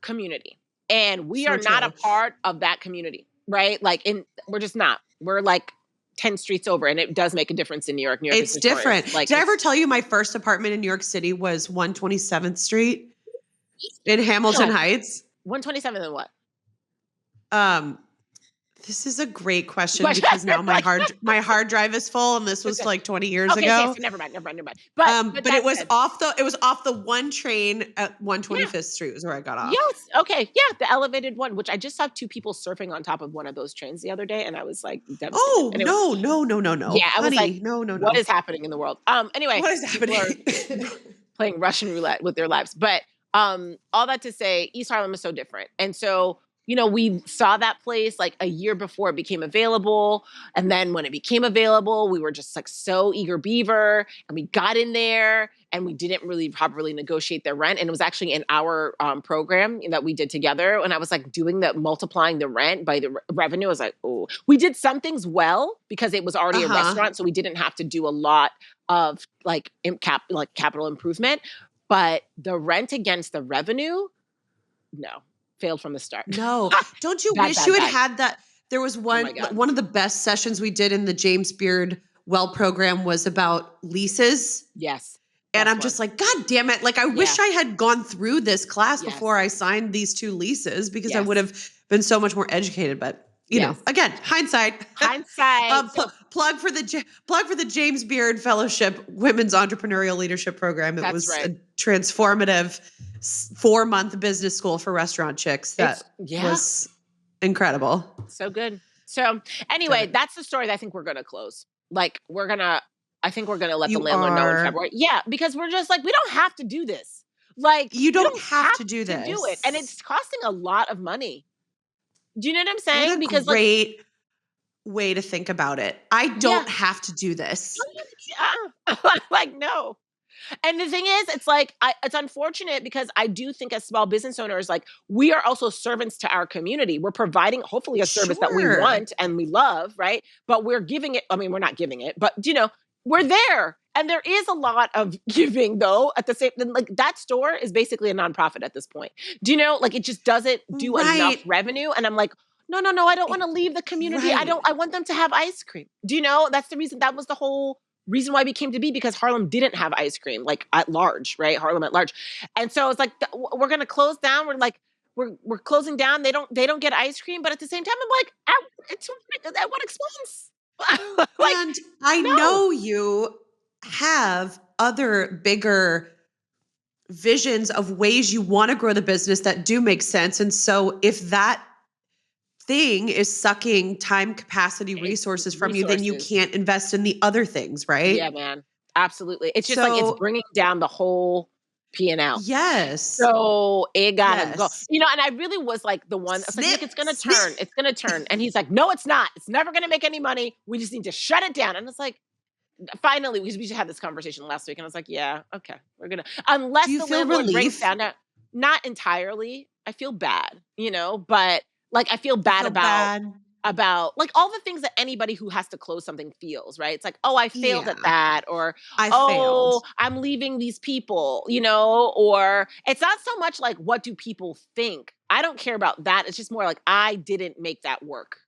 community. And we are not a part of that community, right? Like we're just not. We're like 10 streets over, and it does make a difference in New York. New York it's different. Like, did I ever tell you my first apartment in New York City was 127th Street in Hamilton Heights? 127th and what? This is a great question because now my hard drive is full, and this was like 20 years ago. Yes, never mind. But it was off the one train at 125th Street was where I got off. Yes. Okay. Yeah, the elevated one, which I just saw two people surfing on top of one of those trains the other day, and I was like, devastated. Oh, anyway, no. Yeah, I was Honey, like, no. What is happening in the world? Anyway, what is happening? Playing Russian roulette with their lives, but all that to say, East Harlem is so different, and so. We saw that place like a year before it became available. And then when it became available, we were just like so eager beaver, and we got in there and we didn't really properly negotiate the rent. And it was actually in our program that we did together. And I was like multiplying the rent by the revenue. I was like, oh, we did some things well because it was already a restaurant. So we didn't have to do a lot of like capital improvement, but the rent against the revenue, no. Failed from the start. No. Don't you wish you had that? There was one of the best sessions we did in the James Beard Well program was about leases. Yes. And I'm just like, God damn it. Like, I wish I had gone through this class before I signed these 2 leases because I would have been so much more educated. But, you know, again, hindsight. Plug for the James Beard Fellowship Women's Entrepreneurial Leadership Program. It was a transformative 4-month business school for restaurant chicks. That was incredible. So good. So anyway, that's the story that I think we're going to close. Like I think we're going to let the landlord know in February. Yeah. Because we're just like, we don't have to do this. Like you don't have to do this. Do it. And it's costing a lot of money. Do you know what I'm saying? Because great way to think about it. I don't have to do this. Like, no. And the thing is, it's like, it's unfortunate because I do think as small business owners, like we are also servants to our community. We're providing hopefully a service that we want and we love, right? But we're giving it, we're not giving it, but we're there. And there is a lot of giving though at the same, like that store is basically a nonprofit at this point. Do you know, like it just doesn't do enough revenue. And I'm like, no, I don't want to leave the community. I want them to have ice cream. Do you know, that's the reason, that was the whole reason why we came to be, because Harlem didn't have ice cream, like at large, right? Harlem at large. And so it's like, we're going to close down. We're like, we're closing down. They don't get ice cream. But at the same time, I'm like, at what expense? Like, and I know you have other bigger visions of ways you want to grow the business that do make sense. And so if that thing is sucking time, capacity, resources from you, then you can't invest in the other things, right? Yeah, man. Absolutely. It's just like it's bringing down the whole P&L. Yes. So it gotta go. And I really was like the one, I was like, it's gonna turn. It's gonna turn. And he's like, no, it's not. It's never gonna make any money. We just need to shut it down. And it's like, finally, we just had this conversation last week, and I was like, yeah, okay, we're gonna, Do unless you the feel landlord breaks relief? down to, not entirely. I feel bad, but like I feel You bad feel bad? about like all the things that anybody who has to close something feels, right? It's like, oh, I failed Yeah, at that, or I failed. oh, I'm leaving these people, or it's not so much like what do people think. I don't care about that. It's just more like I didn't make that work,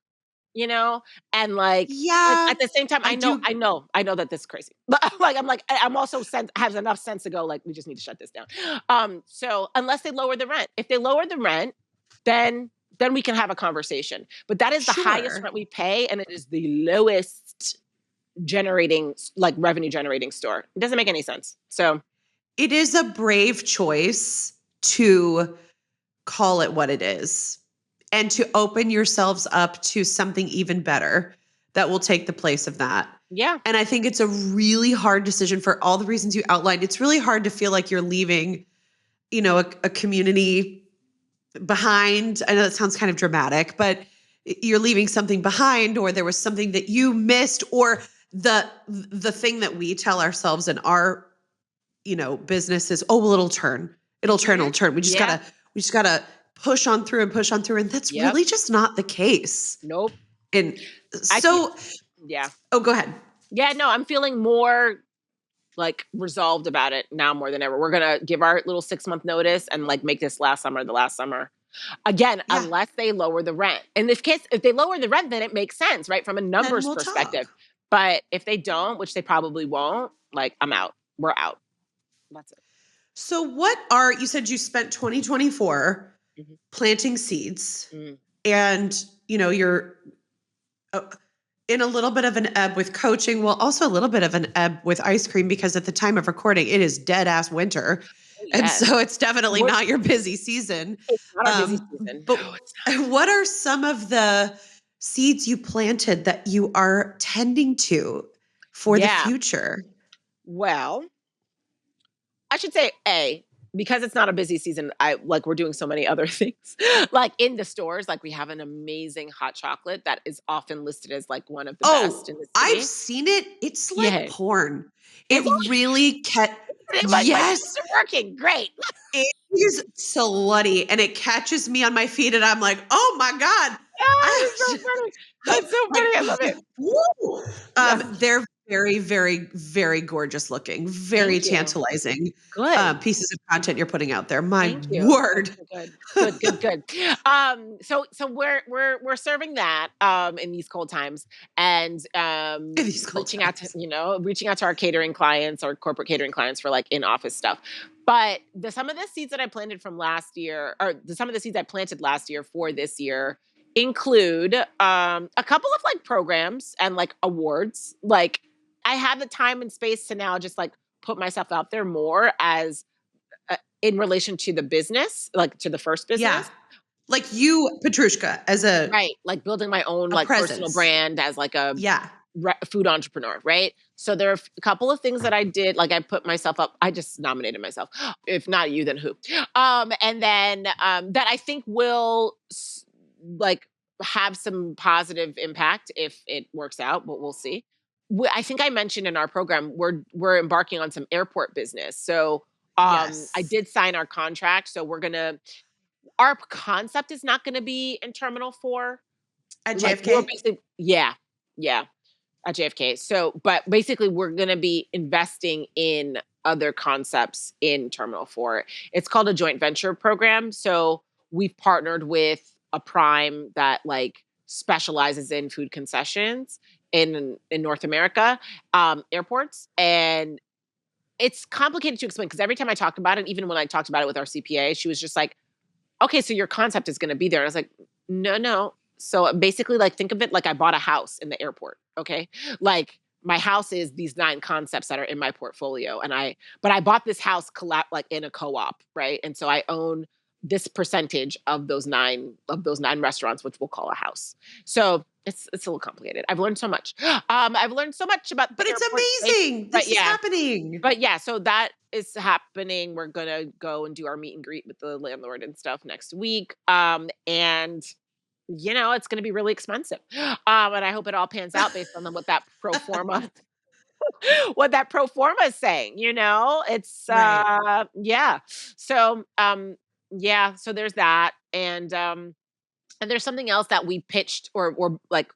you know? And like Yeah, at the same time, I do. I know that this is crazy. But like I'm like I'm also have enough sense to go like we just need to shut this down. So unless they lower the rent. If they lower the rent, then we can have a conversation. But that is the highest Sure. rent we pay, and it is the lowest generating like revenue generating store. It doesn't make any sense. So It is a brave choice to call it what it is and to open yourselves up to something even better that will take the place of that. yeah. And I think it's a really hard decision for all the reasons you outlined. It's really hard to feel like you're leaving, a community behind. I know that sounds kind of dramatic, but you're leaving something behind, or there was something that you missed, or the thing that we tell ourselves in our, business is, oh, well, it'll turn. It'll turn, Mhm. it'll turn. Yeah. We just gotta push on through and push on through. And that's Yep. really just not the case. Nope. And I feel so, yeah. oh, go ahead. Yeah, no, I'm feeling more like resolved about it now more than ever. We're gonna give our little 6-month notice and like make this last summer the last summer. Again, Yeah. unless they lower the rent. In this case, if they lower the rent, then it makes sense, right? From a Then numbers we'll perspective. talk. But if they don't, which they probably won't, like I'm out. We're out. That's it. So you said you spent 2024 Mhm. planting seeds, Mm. and, you're uh, in a little bit of an ebb with coaching, well, also a little bit of an ebb with ice cream, because at the time of recording, it is dead ass winter. Oh, And yes. so it's definitely We're, not your busy season. it's not our busy season. But No, it's what are some of the seeds you planted that you are tending to not. for the Yeah. future? Well, I should say because it's not a busy season, we're doing so many other things. Like in the stores, like we have an amazing hot chocolate that is often listed as like one of the best Oh, in the I've city. seen it. It's like Yeah. porn. It Is it? really Like my yes, feet are working. Great. it is slutty, and it catches me on my feet, and I'm like, "Oh my god." Oh, I it's so funny. It's so like, funny. I love it. woo. Yes. They're very, very, very gorgeous looking, very Thank you. tantalizing, Good. pieces of content you're putting out there. My Thank you. That's word. so good. Good, good, good. So we're serving that in these cold times, and In these cold times. reaching out to our catering clients, our corporate catering clients for like in office stuff. But some of the seeds that I planted from last year, or some of the seeds I planted last year for this year, include a couple of like programs and like awards. Like I have the time and space to now just like put myself out there more as in relation to the business, like to the first Yeah. business. Like you, Petrushka, as Right. Like building my own a like personal presence. brand as like a Yeah. food entrepreneur, right? So there are a couple of things that I did. Like I put myself up. I just nominated myself. If not you, then who? And then that I think will like have some positive impact if it works out, but we'll see. I think I mentioned in our program we're embarking on some airport business. So I Yes. did sign our contract. So our concept is not gonna be in Terminal 4. At Like we're JFK? basically yeah, at JFK. So, but basically we're going to be investing in other concepts in Terminal 4. It's called a joint venture program. So we've partnered with a prime that like specializes in food concessions in North America, airports. And it's complicated to explain because every time I talked about it, even when I talked about it with our CPA, she was just like, okay, so your concept is going to be there. And I was like, no, no. So basically, like, think of it like I bought a house in the airport. Okay. Like, my house is these 9 concepts that are in my portfolio. But I bought this house like in a co op, right? And so I own this percentage of those nine restaurants, which we'll call a house. So it's a little complicated. I've learned so much. I've learned so much about But the it's airport space, amazing. but This is yeah, happening. so that is happening. We're gonna go and do our meet and greet with the landlord and stuff next week. And it's gonna be really expensive. And I hope it all pans out based on what that pro forma what that pro forma is saying, it's, Right. yeah. So, yeah, so there's that. And there's something else that we pitched or like,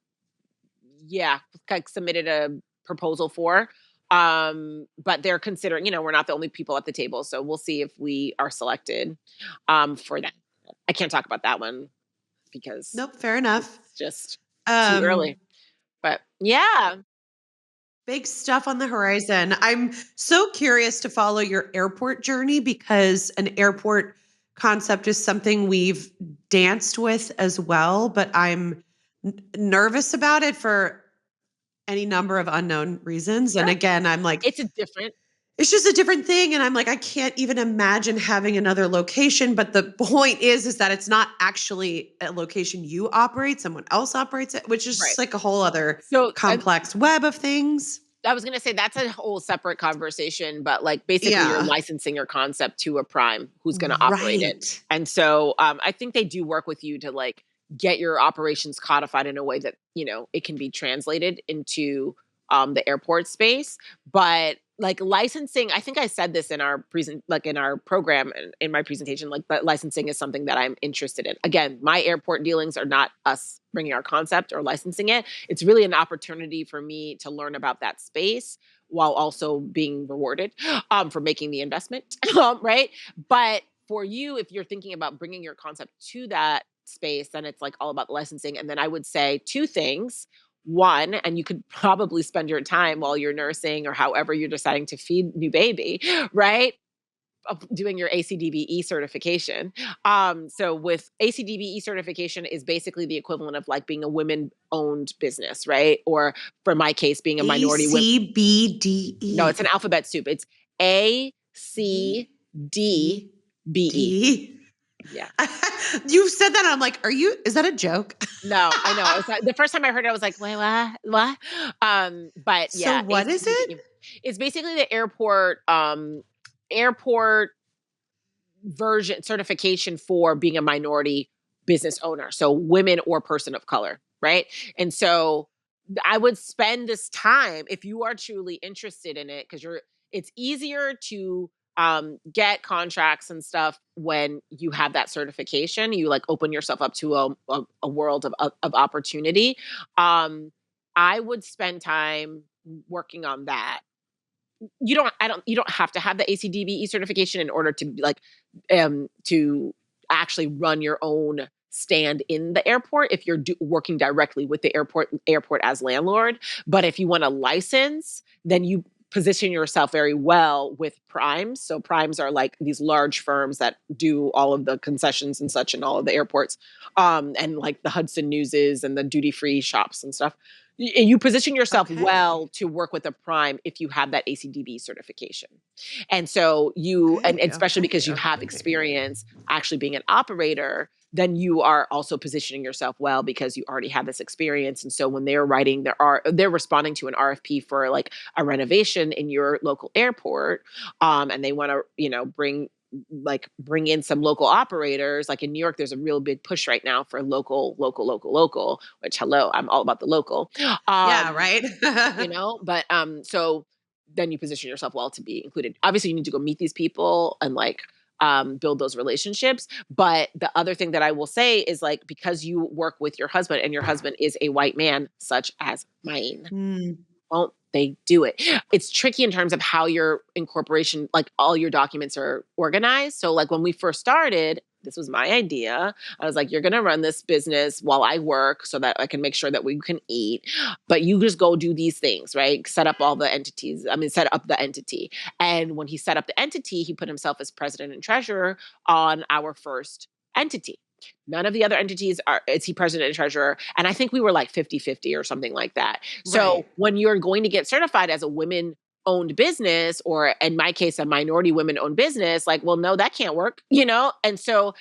yeah, like submitted a proposal for. But they're considering, we're not the only people at the table. So we'll see if we are selected, for that. I can't talk about that one because Nope, fair enough. it's just too Um, early. But yeah. Big stuff on the horizon. I'm so curious to follow your airport journey because an airport concept is something we've danced with as well, but I'm nervous about it for any number of unknown reasons. And Sure. again, I'm like, It's a different. it's just a different thing. And I'm like, I can't even imagine having another location. But the point is that it's not actually a location you operate, someone else operates it, which is just Right. like a whole other So complex web of things. I was gonna say that's a whole separate conversation, but like basically you're Yeah. licensing your concept to a prime who's gonna operate it. Right. And so I think they do work with you to like get your operations codified in a way that, it can be translated into the airport space. But like licensing, I think I said this in our in our program in my presentation, like, but licensing is something that I'm interested in. Again, my airport dealings are not us bringing our concept or licensing it. It's really an opportunity for me to learn about that space while also being rewarded for making the investment, right? But for you, if you're thinking about bringing your concept to that space, then it's like all about the licensing. And then I would say two things. One, and you could probably spend your time while you're nursing or however you're deciding to feed new baby, right? Doing your ACDBE certification. So with ACDBE certification is basically the equivalent of like being a women-owned business, right? Or for my case, being a minority women. No, it's ACBDE. an alphabet soup. It's ACDBE. D. Yeah. You said that. I'm like, is that a joke? No, I know. It's like, the first time I heard it, I was like, wait, what? But So yeah, what is it? ACDBE. It's basically the airport version certification for being a minority business owner. So women or person of color, right? And so I would spend this time if you are truly interested in it, because it's easier to get contracts and stuff when you have that certification. You like open yourself up to a world of opportunity. I would spend time working on that. You don't have to have the ACDBE certification in order to be like to actually run your own stand in the airport if you're working directly with the airport as landlord. But if you want a license, then you position yourself very well with primes. So primes are like these large firms that do all of the concessions and such in all of the airports, and like the Hudson Newses and the duty free shops and stuff. You position yourself Okay. well to work with a prime if you have that ACDB certification. And so and Okay. especially because Okay. you have Okay. experience actually being an operator, then you are also positioning yourself well because you already have this experience. And so when they're responding to an RFP for like a renovation in your local airport, and they want to, bring in some local operators. Like in New York, there's a real big push right now for local, which hello, I'm all about the local. Yeah. Um, Right. but so then you position yourself well to be included. Obviously, you need to go meet these people and like build those relationships. But the other thing that I will say is like, because you work with your husband and your husband is a white man, such as mine, Hmm. won't they do it? It's tricky in terms of how your incorporation, like all your documents are organized. So like when we first started, this was my idea. I was like, you're going to run this business while I work so that I can make sure that we can eat. But you just go do these things, right? Set up all the entities. Set up the entity. And when he set up the entity, he put himself as president and treasurer on our first entity. None of the other entities is he president and treasurer. And I think we were like 50-50 or something like that. So Right. when you're going to get certified as a women owned business, or in my case, a minority women owned business, like, well, no, that can't work, And so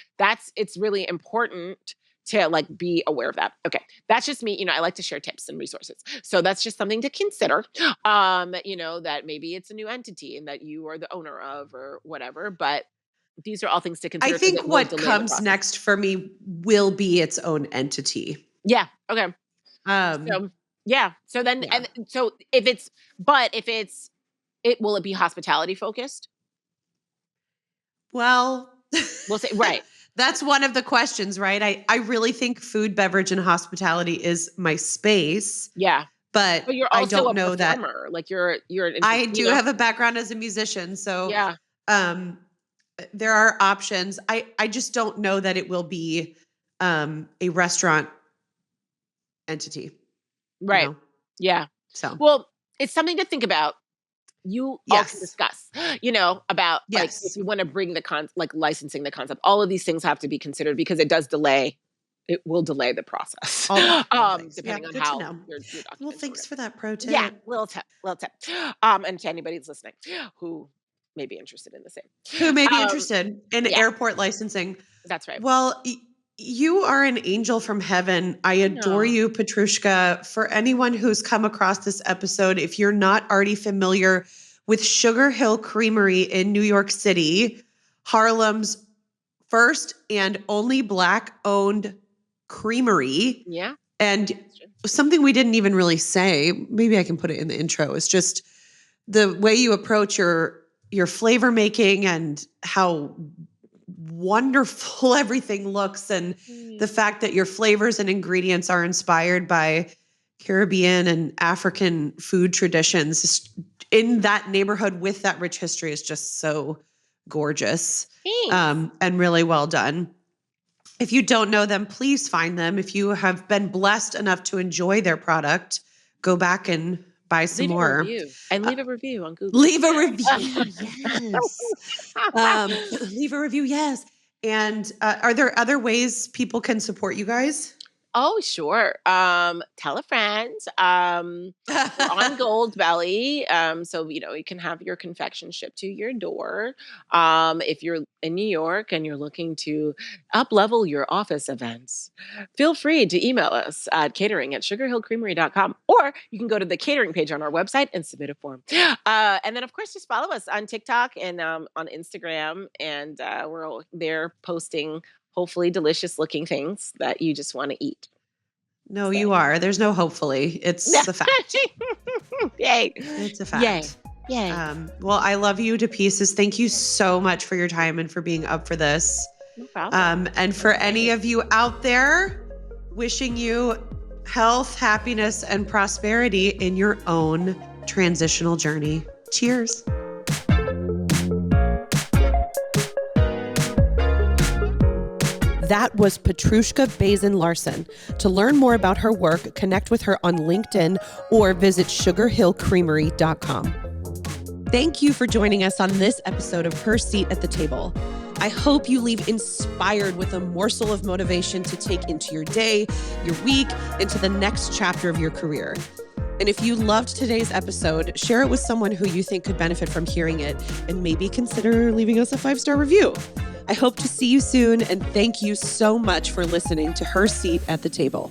it's really important to like be aware of that. Okay. That's just me. I like to share tips and resources. So that's just something to consider. That maybe it's a new entity and that you are the owner of or whatever, but these are all things to I consider because think it will what delay the comes process. next for me will be its own entity. Yeah. Okay. Um, So Yeah. So then, and so if it's, will it be hospitality focused? Well, We'll say, right. That's one of the questions, right? I really think food, beverage, and hospitality is my space. Yeah. But you're I also don't a know performer. that Like you're I do have a background as a musician. So yeah. There are options. I just don't know that it will be a restaurant entity. Right. You know? Yeah. So well, it's something to think about. You all can discuss, about like if you want to bring the like licensing the concept. All of these things have to be considered because it will delay the process. Depending on how your documents. Well, thanks for that pro tip. Yeah, little tip. And to anybody that's listening who may be interested in the same. Who may be interested in airport licensing. That's right. Well, you are an angel from heaven. I adore you, Petrushka. For anyone who's come across this episode, if you're not already familiar with Sugar Hill Creamery in New York City, Harlem's first and only Black-owned creamery. Yeah. And something we didn't even really say, maybe I can put it in the intro, is just the way you approach your flavor making and how wonderful everything looks, and the fact that your flavors and ingredients are inspired by Caribbean and African food traditions in that neighborhood with that rich history is just so gorgeous. And really well done. If you don't know them, please find them. If you have been blessed enough to enjoy their product, go back and buy some more. Leave a review on Google. Leave a review, yes. Leave a review, yes. And are there other ways people can support you guys? Oh, sure. Tell a friend. We're on Gold Belly. So, you can have your confection shipped to your door. If you're in New York and you're looking to up-level your office events, feel free to email us at catering@sugarhillcreamery.com, or you can go to the catering page on our website and submit a form. And then, of course, just follow us on TikTok and on Instagram. And we're all there posting hopefully delicious looking things that you just want to eat. No, you are. There's no hopefully. It's a fact. Yay. It's a fact. Yay. Well, I love you to pieces. Thank you so much for your time and for being up for this. No problem. And for any of you out there, wishing you health, happiness, and prosperity in your own transitional journey. Cheers. That was Petrushka Bazin Larsen. To learn more about her work, connect with her on LinkedIn or visit sugarhillcreamery.com. Thank you for joining us on this episode of Her Seat at the Table. I hope you leave inspired with a morsel of motivation to take into your day, your week, into the next chapter of your career. And if you loved today's episode, share it with someone who you think could benefit from hearing it, and maybe consider leaving us a 5-star review. I hope to see you soon, and thank you so much for listening to Her Seat at the Table.